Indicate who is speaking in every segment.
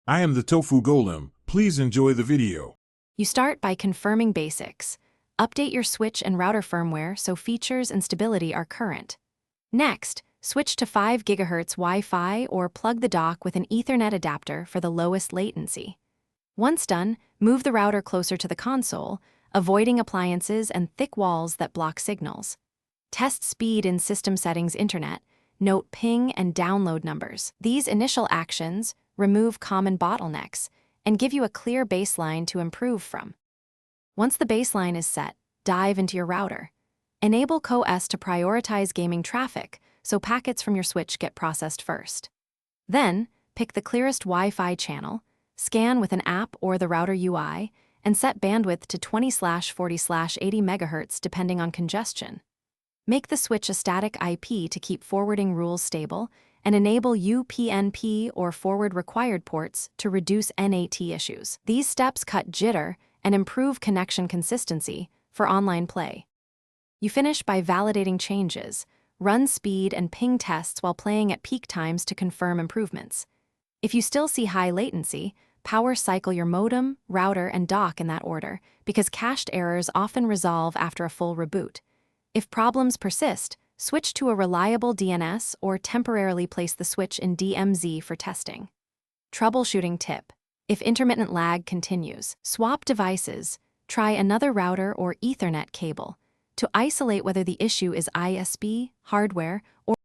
Speaker 1: I am the Tofu Golem. Please enjoy the video.
Speaker 2: You start by confirming basics. Update your switch and router firmware so features and stability are current. Next, switch to 5 GHz Wi-Fi or plug the dock with an Ethernet adapter for the lowest latency. Once done, move the router closer to the console, avoiding appliances and thick walls that block signals. Test speed in System Settings Internet, note ping and download numbers. These initial actions remove common bottlenecks and give you a clear baseline to improve from. Once the baseline is set, dive into your router. Enable CoS to prioritize gaming traffic so packets from your switch get processed first. Then, pick the clearest Wi-Fi channel, scan with an app or the router UI, and set bandwidth to 20/40/80 MHz depending on congestion. Make the switch a static IP to keep forwarding rules stable, and enable UPnP or forward required ports to reduce NAT issues. These steps cut jitter and improve connection consistency for online play. You finish by validating changes, run speed and ping tests while playing at peak times to confirm improvements. If you still see high latency, power cycle your modem, router, and dock in that order, because cached errors often resolve after a full reboot. If problems persist, switch to a reliable DNS or temporarily place the switch in DMZ for testing. Troubleshooting tip: if intermittent lag continues, swap devices, try another router or Ethernet cable to isolate whether the issue is ISP, hardware, or...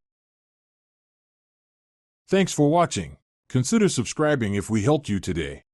Speaker 1: Thanks for watching. Consider subscribing if we helped you today.